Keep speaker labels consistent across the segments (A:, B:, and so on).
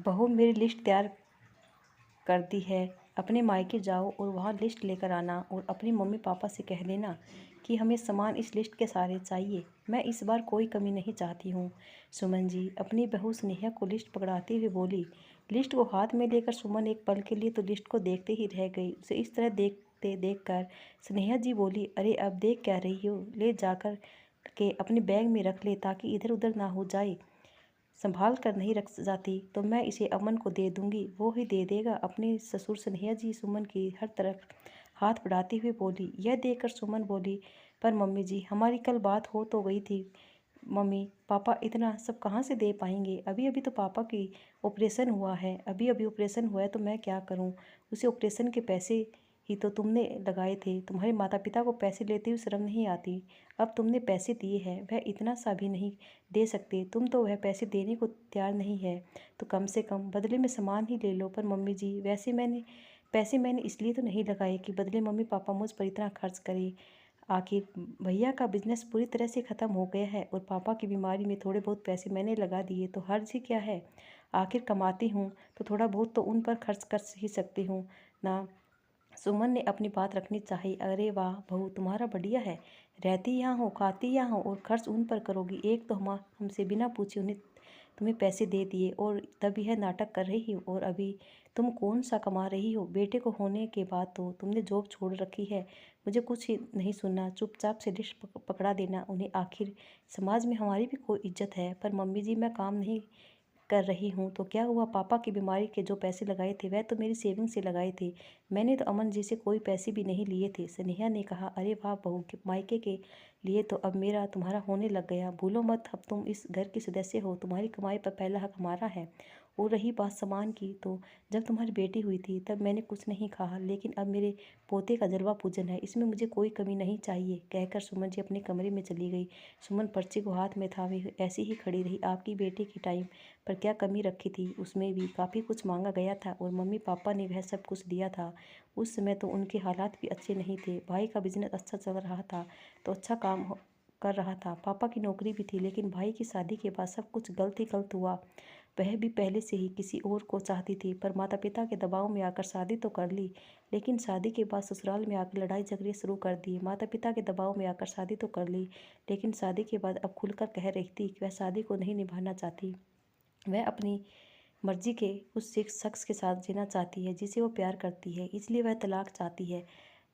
A: बहू मेरी लिस्ट तैयार कर दी है। अपने मायके जाओ और वहाँ लिस्ट लेकर आना और अपनी मम्मी पापा से कह देना कि हमें सामान इस लिस्ट के सारे चाहिए। मैं इस बार कोई कमी नहीं चाहती हूँ। सुमन जी अपनी बहू स्नेहा को लिस्ट पकड़ाते हुए बोली। लिस्ट को हाथ में लेकर सुमन एक पल के लिए तो लिस्ट को देखते ही रह गई। उसे इस तरह देखते देखकर स्नेहा जी बोली, अरे अब देख क्या रही हो, ले जाकर के अपने बैग में रख ले ताकि इधर उधर ना हो जाए। संभाल कर नहीं रख जाती तो मैं इसे अमन को दे दूंगी, वो ही दे देगा। अपने ससुर स्नेहा जी सुमन की हर तरफ हाथ बढ़ाते हुए बोली। यह देखकर सुमन बोली, पर मम्मी जी हमारी कल बात हो तो गई थी। मम्मी पापा इतना सब कहाँ से दे पाएंगे, अभी अभी तो पापा की ऑपरेशन हुआ है, अभी अभी ऑपरेशन हुआ है तो मैं क्या करूँ। उसे ऑपरेशन के पैसे ही तो तुमने लगाए थे। तुम्हारे माता पिता को पैसे लेते हुए शर्म नहीं आती। अब तुमने पैसे दिए हैं, वह इतना सा भी नहीं दे सकते। तुम तो वह पैसे देने को तैयार नहीं है तो कम से कम बदले में सामान ही ले लो। पर मम्मी जी वैसे पैसे मैंने इसलिए तो नहीं लगाए कि बदले मम्मी पापा मुझ पर इतना खर्च करें। आखिर भैया का बिजनेस पूरी तरह से ख़त्म हो गया है और पापा की बीमारी में थोड़े बहुत पैसे मैंने लगा दिए तो हर्ज ही क्या है। आखिर कमाती हूँ तो थोड़ा बहुत तो उन पर खर्च कर ही सकती हूँ ना। सुमन ने अपनी बात रखनी चाहिए। अरे वाह बहू तुम्हारा बढ़िया है, रहती यहाँ हो, खाती यहाँ हो और खर्च उन पर करोगी। एक तो हमसे बिना पूछे उन्हें तुम्हें पैसे दे दिए और तब यह नाटक कर रही हो। और अभी तुम कौन सा कमा रही हो। बेटे को होने के बाद तो तुमने जॉब छोड़ रखी है। मुझे कुछ ही नहीं सुनना, चुपचाप से डिश पकड़ा देना उन्हें। आखिर समाज में हमारी भी कोई इज्जत है। पर मम्मी जी मैं काम नहीं कर रही हूँ तो क्या हुआ। पापा की बीमारी के जो पैसे लगाए थे वह तो मेरी सेविंग से लगाए थे। मैंने तो अमन जी से कोई पैसे भी नहीं लिए थे। स्नेहा ने कहा, अरे वाह बहू के मायके के लिए तो अब मेरा तुम्हारा होने लग गया। भूलो मत अब तुम इस घर की सदस्य हो, तुम्हारी कमाई पर पहला हक हमारा है। और रही बात सामान की तो जब तुम्हारी बेटी हुई थी तब मैंने कुछ नहीं कहा, लेकिन अब मेरे पोते का जलवा पूजन है, इसमें मुझे कोई कमी नहीं चाहिए। कहकर सुमन जी अपने कमरे में चली गई। सुमन पर्ची को हाथ में थामे ऐसी ही खड़ी रही। आपकी बेटी की टाइम पर क्या कमी रखी थी, उसमें भी काफ़ी कुछ मांगा गया था और मम्मी पापा ने वह सब कुछ दिया था। उस समय तो उनके हालात भी अच्छे नहीं थे। भाई का बिजनेस अच्छा चल रहा था तो अच्छा कर रहा था। पापा की नौकरी भी थी, लेकिन भाई की शादी के बाद सब कुछ गलत ही गलत हुआ। वह भी पहले से ही किसी और को चाहती थी, पर माता पिता के दबाव में आकर शादी तो कर ली, लेकिन शादी के बाद ससुराल में आकर लड़ाई झगड़े शुरू कर दिए। माता पिता के दबाव में आकर शादी तो कर ली, लेकिन शादी के बाद अब खुलकर कह रही थी कि वह शादी को नहीं निभाना चाहती। वह अपनी मर्जी के उस शख्स के साथ जीना चाहती है जिसे वो प्यार करती है, इसलिए वह तलाक चाहती है।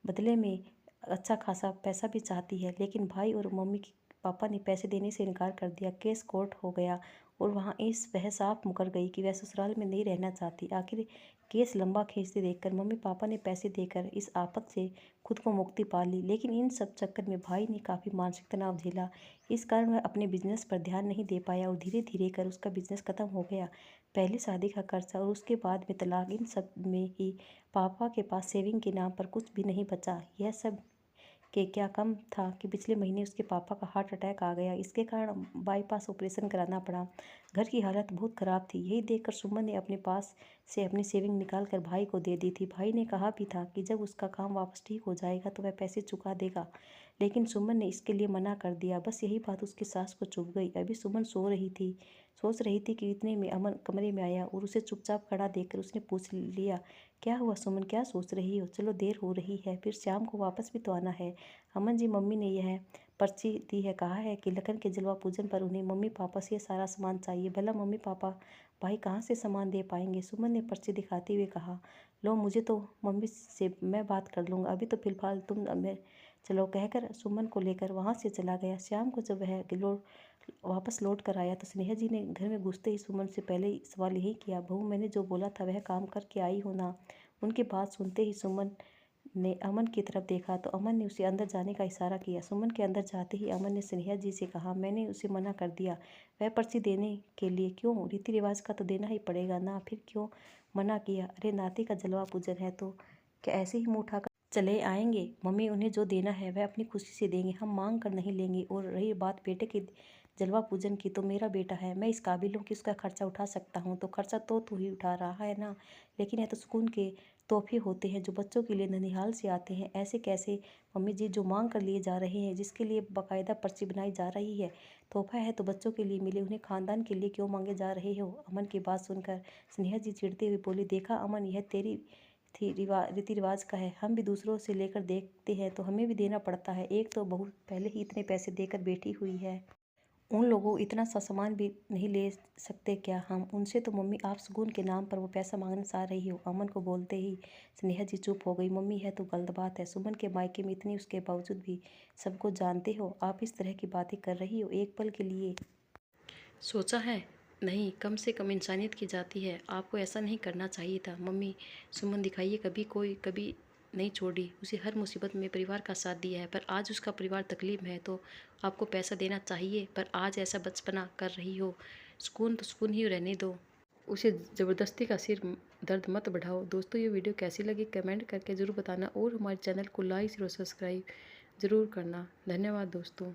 A: बदले में अच्छा खासा पैसा भी चाहती है, लेकिन भाई और मम्मी पापा ने पैसे देने से इनकार कर दिया। केस कोर्ट हो गया और वहाँ वह साफ मुकर गई कि वह ससुराल में नहीं रहना चाहती। आखिर केस लंबा खींचते देखकर मम्मी पापा ने पैसे देकर इस आफत से खुद को मुक्ति पा ली, लेकिन इन सब चक्कर में भाई ने काफ़ी मानसिक तनाव झेला। इस कारण वह अपने बिजनेस पर ध्यान नहीं दे पाया और धीरे धीरे कर उसका बिजनेस खत्म हो गया। पहले शादी का खर्चा और उसके बाद में तलाक, इन सब में ही पापा के पास सेविंग के नाम पर कुछ भी नहीं बचा। यह सब के क्या कम था कि पिछले महीने उसके पापा का हार्ट अटैक आ गया, इसके कारण बाईपास ऑपरेशन कराना पड़ा। घर की हालत बहुत ख़राब थी। यही देखकर सुमन ने अपने पास से अपनी सेविंग निकाल कर भाई को दे दी थी। भाई ने कहा भी था कि जब उसका काम वापस ठीक हो जाएगा तो वह पैसे चुका देगा, लेकिन सुमन ने इसके लिए मना कर दिया। बस यही बात उसकी सास को चुभ गई। अभी सुमन सोच रही थी कि इतने में अमन कमरे में आया और उसे चुपचाप खड़ा देखकर उसने पूछ लिया, क्या हुआ सुमन, क्या सोच रही हो। चलो देर हो रही है, फिर शाम को वापस भी तो आना है। अमन जी मम्मी ने यह पर्ची दी है, कहा है कि लखन के जलवा पूजन पर उन्हें मम्मी पापा से सारा सामान चाहिए। भला मम्मी पापा भाई कहाँ से सामान दे पाएंगे। सुमन ने पर्ची दिखाते हुए कहा, लो मुझे तो मम्मी से मैं बात कर लूँगा, अभी तो फिलहाल तुम मैं चलो। कहकर सुमन को लेकर वहाँ से चला गया। शाम को जब वह वापस लौट कर आया तो स्नेहा जी ने घर में घुसते ही सुमन से पहले ही सवाल यही किया, बहू मैंने जो बोला था वह काम करके आई हो ना। उनकी बात सुनते ही सुमन ने अमन की तरफ देखा तो अमन ने उसे अंदर जाने का इशारा किया। सुमन के अंदर जाते ही अमन ने स्नेहा जी से कहा, मैंने उसे मना कर दिया। वह पर्ची देने के लिए क्यों, रीति रिवाज का तो देना ही पड़ेगा ना, फिर क्यों मना किया। अरे नाती का जलवा पूजन है तो क्या ऐसे ही मुँह उठाकर चले आएंगे। मम्मी उन्हें जो देना है वह अपनी खुशी से देंगे, हम मांग कर नहीं लेंगे। और रही बात बेटे के जलवा पूजन की, तो मेरा बेटा है, मैं इस काबिल हूँ कि उसका खर्चा उठा सकता हूँ। तो खर्चा तो तू ही उठा रहा है ना, लेकिन यह तो सुकून के तोहफे होते हैं जो बच्चों के लिए ननिहाल से आते हैं। ऐसे कैसे मम्मी जी, जो मांग कर लिए जा रहे हैं, जिसके लिए बाकायदा पर्ची बनाई जा रही है, तोहफा है तो बच्चों के लिए मिले, उन्हें खानदान के लिए क्यों मांगे जा रहे हो? अमन की बात सुनकर स्नेहा जी चिढ़ते हुए बोली, देखा अमन, यह तेरी रीति रिवाज का है। हम भी दूसरों से लेकर देखते हैं तो हमें भी देना पड़ता है। एक तो बहू पहले ही इतने पैसे देकर बैठी हुई है, उन लोगों इतना सा सामान भी नहीं ले सकते क्या हम? उनसे तो मम्मी आप सुकून के नाम पर वो पैसा मांगने से आ रही हो। अमन को बोलते ही स्नेहा जी चुप हो गई। मम्मी है तो गलत बात है, सुमन के मायके में इतनी उसके बावजूद भी सबको जानते हो, आप इस तरह की बातें कर रही हो। एक पल के लिए सोचा है? नहीं, कम से कम इंसानियत की जाती है, आपको ऐसा नहीं करना चाहिए था। मम्मी, सुमन दिखाइए कभी नहीं छोड़ी, उसे हर मुसीबत में परिवार का साथ दिया है, पर आज उसका परिवार तकलीफ में है तो आपको पैसा देना चाहिए, पर आज ऐसा बचपना कर रही हो। सुकून तो सुकून ही रहने दो, उसे ज़बरदस्ती का सिर दर्द मत बढ़ाओ। दोस्तों, ये वीडियो कैसी लगी कमेंट करके ज़रूर बताना और हमारे चैनल को लाइक और सब्सक्राइब ज़रूर करना। धन्यवाद दोस्तों।